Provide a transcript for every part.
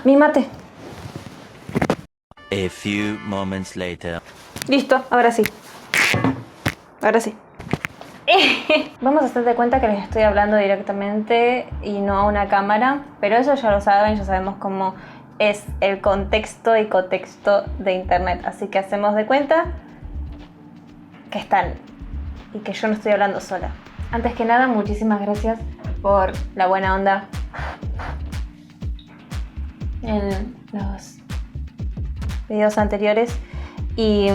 Mi mate. A few moments later. Listo, ahora sí. Ahora sí. Vamos a hacer de cuenta que les estoy hablando directamente y no a una cámara, pero eso ya lo saben, ya sabemos cómo es el contexto y contexto de internet, así que hacemos de cuenta que están y que yo no estoy hablando sola. Antes que nada, muchísimas gracias por la buena onda en los videos anteriores y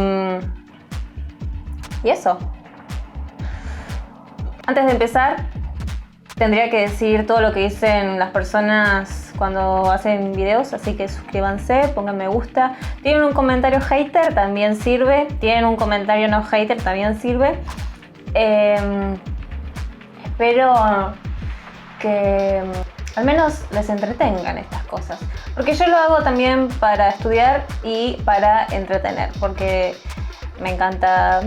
eso. Antes de empezar, tendría que decir todo lo que dicen las personas cuando hacen videos, así que suscríbanse, pongan me gusta. Tienen un comentario hater, también sirve. Tienen un comentario no hater, también sirve. Espero que al menos les entretengan estas cosas, porque yo lo hago también para estudiar y para entretener, porque me encanta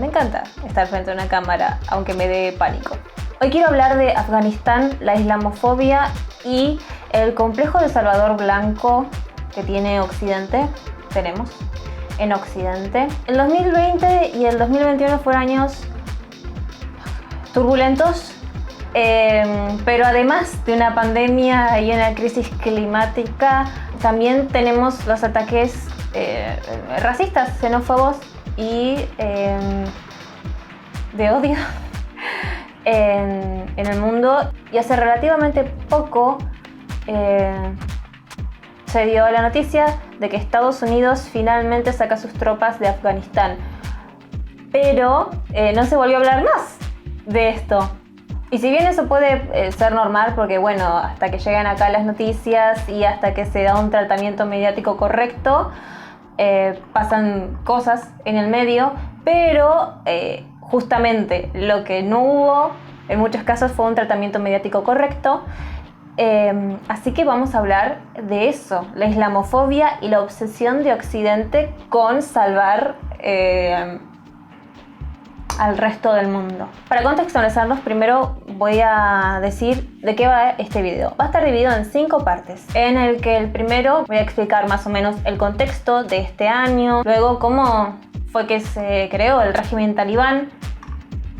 estar frente a una cámara, aunque me dé pánico. Hoy quiero hablar de Afganistán, la islamofobia y el complejo de Salvador Blanco que tiene Occidente, tenemos en Occidente. El 2020 y el 2021 fueron años turbulentos, pero además de una pandemia y una crisis climática, también tenemos los ataques racistas, xenófobos y de odio en el mundo. Y hace relativamente poco se dio la noticia de que Estados Unidos finalmente saca sus tropas de Afganistán, pero no se volvió a hablar más de esto. Y si bien eso puede ser normal, porque bueno, hasta que llegan acá las noticias y hasta que se da un tratamiento mediático correcto, pasan cosas en el medio, pero justamente lo que no hubo en muchos casos fue un tratamiento mediático correcto. Así que vamos a hablar de eso, la islamofobia y la obsesión de Occidente con salvar al resto del mundo. Para contextualizarnos, primero voy a decir de qué va este video. Va a estar dividido en 5 partes, en el que el primero voy a explicar más o menos el contexto de este año, luego cómo fue que se creó el régimen talibán,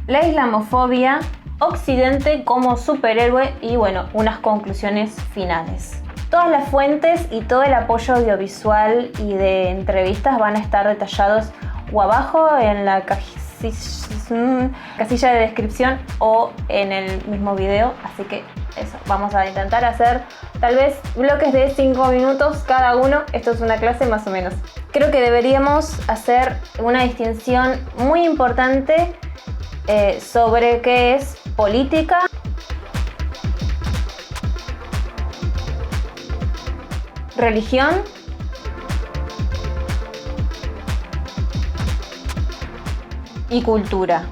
la islamofobia, Occidente como superhéroe y bueno, unas conclusiones finales. Todas las fuentes y todo el apoyo audiovisual y de entrevistas van a estar detallados o abajo en la casilla de descripción o en el mismo video, así que eso, vamos a intentar hacer tal vez bloques de 5 minutos cada uno. Esto es una clase más o menos. Creo que deberíamos hacer una distinción muy importante sobre qué es política, religión y cultura.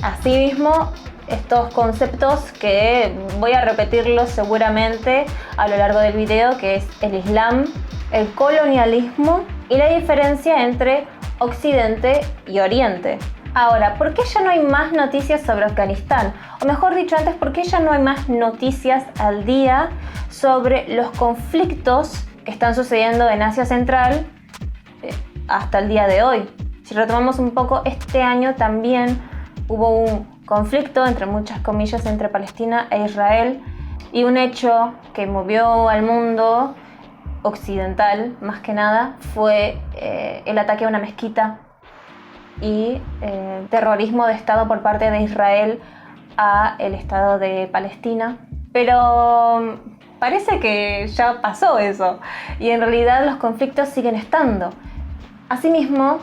Asimismo, estos conceptos que voy a repetirlos seguramente a lo largo del video, que es el Islam, el colonialismo y la diferencia entre Occidente y Oriente. Ahora, ¿por qué ya no hay más noticias sobre Afganistán? O mejor dicho, antes, ¿por qué ya no hay más noticias al día sobre los conflictos que están sucediendo en Asia Central hasta el día de hoy? Si retomamos un poco, este año también hubo un conflicto, entre muchas comillas, entre Palestina e Israel, y un hecho que movió al mundo occidental, más que nada, fue el ataque a una mezquita y terrorismo de Estado por parte de Israel a el Estado de Palestina. Pero parece que ya pasó eso y en realidad los conflictos siguen estando. Asimismo,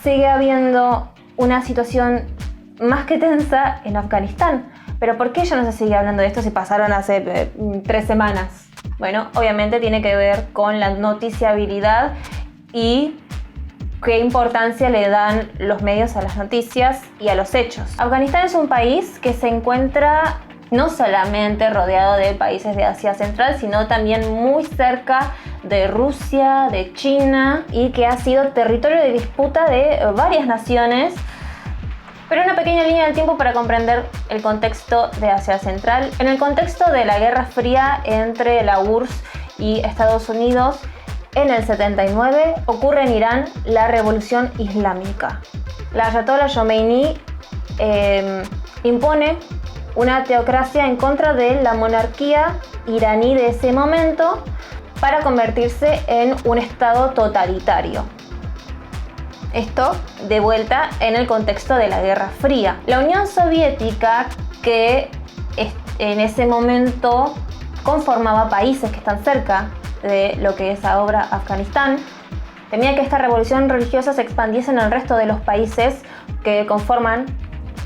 sigue habiendo una situación más que tensa en Afganistán. Pero ¿por qué ya no se sigue hablando de esto si pasaron hace 3 semanas? Bueno, obviamente tiene que ver con la noticiabilidad y qué importancia le dan los medios a las noticias y a los hechos. Afganistán es un país que se encuentra no solamente rodeado de países de Asia Central, sino también muy cerca de Rusia, de China, y que ha sido territorio de disputa de varias naciones Pero una pequeña línea del tiempo para comprender el contexto de Asia Central. En el contexto de la Guerra Fría entre la URSS y Estados Unidos, en el 79 ocurre en Irán la Revolución Islámica. La Ayatollah Khomeini impone una teocracia en contra de la monarquía iraní de ese momento para convertirse en un estado totalitario. Esto de vuelta en el contexto de la Guerra Fría. La Unión Soviética, que en ese momento conformaba países que están cerca de lo que es ahora Afganistán, temía que esta revolución religiosa se expandiese en el resto de los países que conforman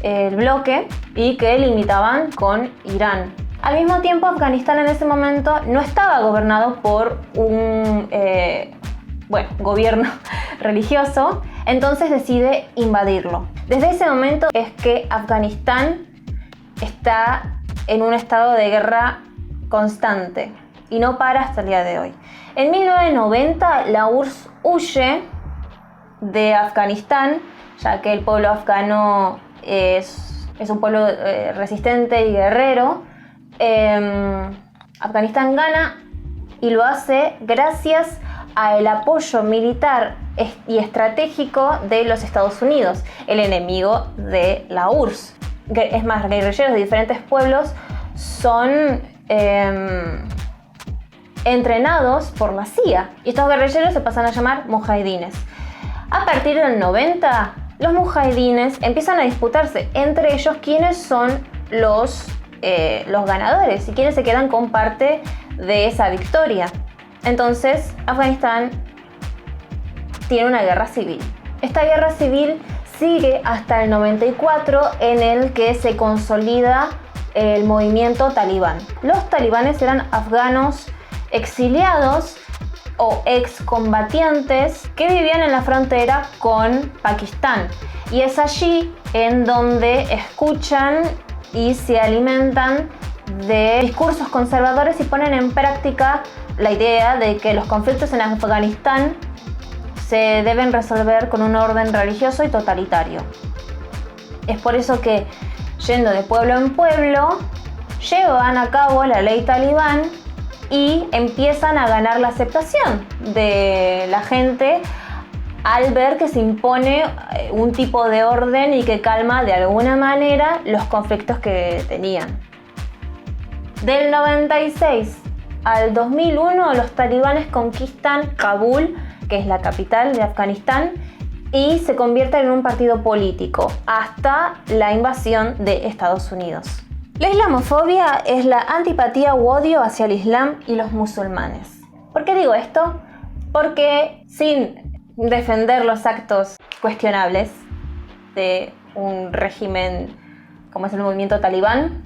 el bloque y que limitaban con Irán. Al mismo tiempo, Afganistán en ese momento no estaba gobernado por un gobierno religioso, entonces decide invadirlo. Desde ese momento es que Afganistán está en un estado de guerra constante y no para hasta el día de hoy. En 1990 la URSS huye de Afganistán, ya que el pueblo afgano es un pueblo resistente y guerrero. Afganistán gana y lo hace gracias al apoyo militar y estratégico de los Estados Unidos, el enemigo de la URSS. Es más, guerrilleros de diferentes pueblos son entrenados por la CIA y estos guerrilleros se pasan a llamar mujahidines. A partir del 90, los mujahidines empiezan a disputarse entre ellos quiénes son los ganadores y quiénes se quedan con parte de esa victoria. Entonces, Afganistán tiene una guerra civil. Esta guerra civil sigue hasta el 94, en el que se consolida el movimiento talibán. Los talibanes eran afganos exiliados o excombatientes que vivían en la frontera con Pakistán. Y es allí en donde escuchan y se alimentan de discursos conservadores y ponen en práctica la idea de que los conflictos en Afganistán se deben resolver con un orden religioso y totalitario. Es por eso que, yendo de pueblo en pueblo, llevan a cabo la ley talibán y empiezan a ganar la aceptación de la gente al ver que se impone un tipo de orden y que calma de alguna manera los conflictos que tenían. Del 96 al 2001, los talibanes conquistan Kabul, que es la capital de Afganistán, y se convierten en un partido político hasta la invasión de Estados Unidos. La islamofobia es la antipatía u odio hacia el Islam y los musulmanes. ¿Por qué digo esto? Porque sin defender los actos cuestionables de un régimen como es el movimiento talibán,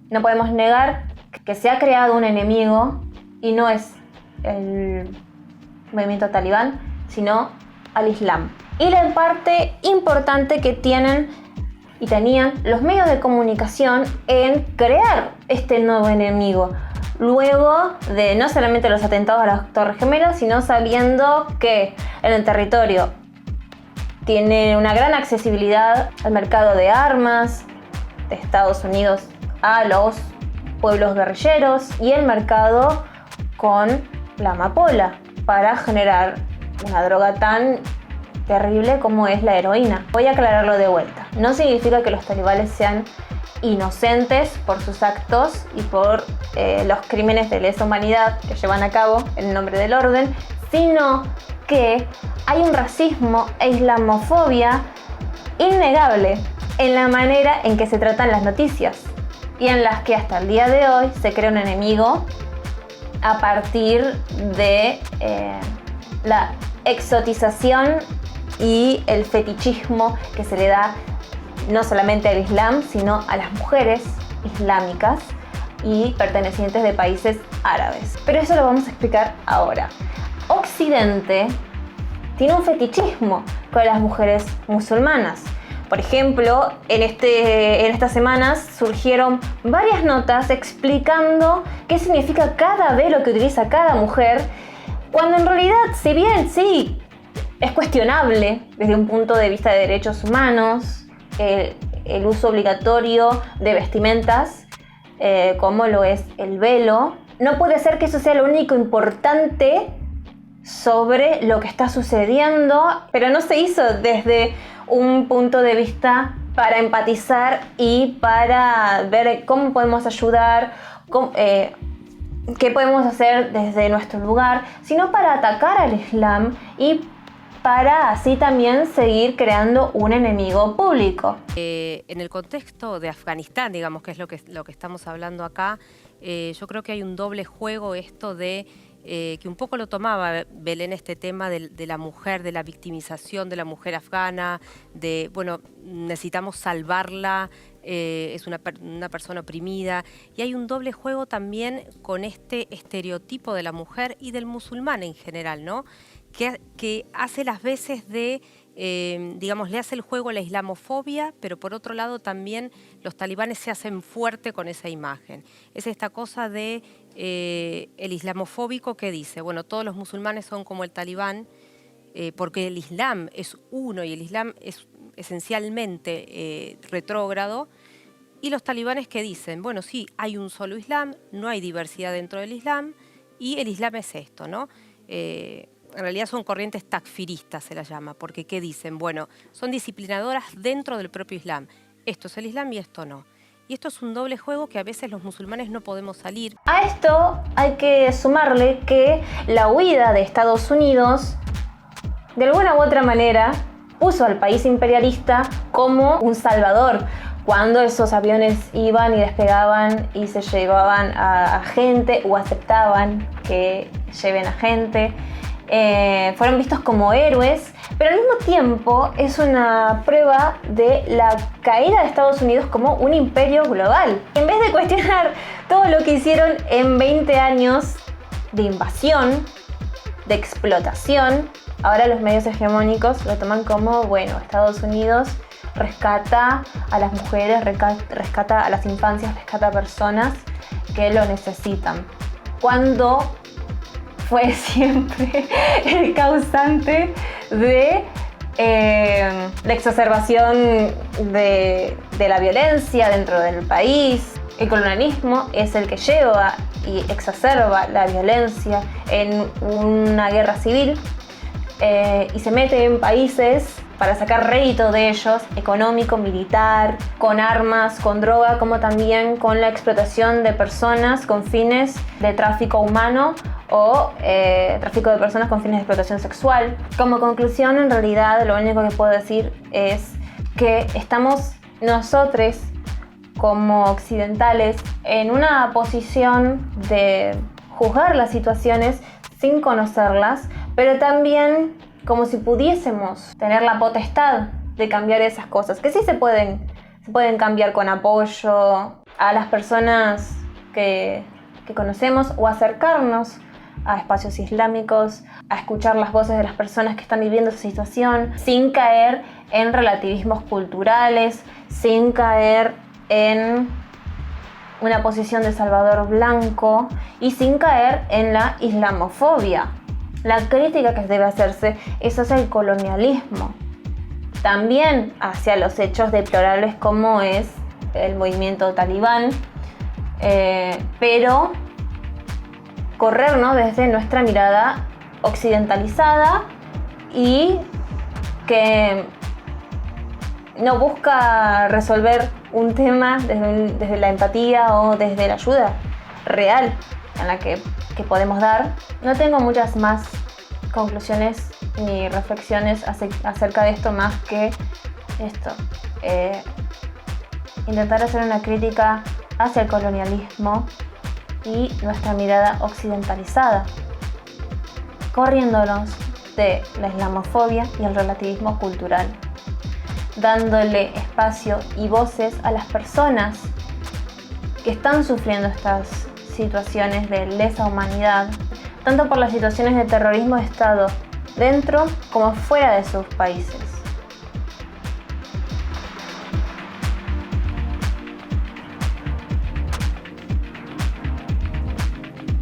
no podemos negar que se ha creado un enemigo y no es el movimiento talibán, sino al Islam. Y la parte importante que tienen y tenían los medios de comunicación en crear este nuevo enemigo, luego de no solamente los atentados a las Torres Gemelas, sino sabiendo que en el territorio tiene una gran accesibilidad al mercado de armas de Estados Unidos a los pueblos guerrilleros y el mercado con la amapola para generar una droga tan terrible como es la heroína. Voy a aclararlo de vuelta. No significa que los talibanes sean inocentes por sus actos y por los crímenes de lesa humanidad que llevan a cabo en nombre del orden, sino que hay un racismo e islamofobia innegable en la manera en que se tratan las noticias y en las que hasta el día de hoy se crea un enemigo a partir de la exotización y el fetichismo que se le da no solamente al Islam, sino a las mujeres islámicas y pertenecientes de países árabes. Pero eso lo vamos a explicar ahora. Occidente tiene un fetichismo con las mujeres musulmanas. Por ejemplo, en estas semanas surgieron varias notas explicando qué significa cada velo que utiliza cada mujer, cuando en realidad, si bien sí es cuestionable desde un punto de vista de derechos humanos, el uso obligatorio de vestimentas, como lo es el velo. No puede ser que eso sea lo único importante sobre lo que está sucediendo, pero no se hizo desde un punto de vista para empatizar y para ver cómo podemos ayudar, qué podemos hacer desde nuestro lugar, sino para atacar al Islam y para así también seguir creando un enemigo público. En el contexto de Afganistán, digamos, que es lo que estamos hablando acá, yo creo que hay un doble juego esto de que un poco lo tomaba Belén, este tema de la mujer, de la victimización de la mujer afgana, de, bueno, necesitamos salvarla, es una persona oprimida, y hay un doble juego también con este estereotipo de la mujer y del musulmán en general, ¿no? Que hace las veces de, digamos, le hace el juego a la islamofobia, pero por otro lado también los talibanes se hacen fuerte con esa imagen. Es esta cosa de el islamofóbico que dice, bueno, todos los musulmanes son como el talibán, porque el Islam es uno y el Islam es esencialmente retrógrado, y los talibanes que dicen, bueno, sí, hay un solo Islam, no hay diversidad dentro del Islam, y el Islam es esto, ¿no? En realidad son corrientes takfiristas, se las llama, porque ¿qué dicen? Bueno, son disciplinadoras dentro del propio Islam. Esto es el Islam y esto no. Y esto es un doble juego que a veces los musulmanes no podemos salir. A esto hay que sumarle que la huida de Estados Unidos, de alguna u otra manera, puso al país imperialista como un salvador. Cuando esos aviones iban y despegaban y se llevaban a gente o aceptaban que lleven a gente, fueron vistos como héroes, pero al mismo tiempo es una prueba de la caída de Estados Unidos como un imperio global. En vez de cuestionar todo lo que hicieron en 20 años de invasión, de explotación, ahora los medios hegemónicos lo toman como, bueno, Estados Unidos rescata a las mujeres, rescata a las infancias, rescata a personas que lo necesitan. Cuando fue siempre el causante de la exacerbación de la violencia dentro del país. El colonialismo es el que lleva y exacerba la violencia en una guerra civil y se mete en países para sacar rédito de ellos, económico, militar, con armas, con droga, como también con la explotación de personas con fines de tráfico humano o tráfico de personas con fines de explotación sexual. Como conclusión, en realidad, lo único que puedo decir es que estamos nosotros, como occidentales, en una posición de juzgar las situaciones sin conocerlas, pero también como si pudiésemos tener la potestad de cambiar esas cosas, que sí se pueden cambiar con apoyo a las personas que conocemos, o acercarnos a espacios islámicos, a escuchar las voces de las personas que están viviendo esa situación, sin caer en relativismos culturales, sin caer en una posición de salvador blanco y sin caer en la islamofobia. La crítica que debe hacerse es hacia el colonialismo, también hacia los hechos deplorables como es el movimiento talibán, pero corrernos desde nuestra mirada occidentalizada y que no busca resolver un tema desde la empatía o desde la ayuda real en la que podemos dar. No tengo muchas más conclusiones ni reflexiones acerca de esto más que esto. Intentar hacer una crítica hacia el colonialismo y nuestra mirada occidentalizada, corriéndonos de la islamofobia y el relativismo cultural, dándole espacio y voces a las personas que están sufriendo estas situaciones de lesa humanidad, tanto por las situaciones de terrorismo de Estado dentro como fuera de sus países.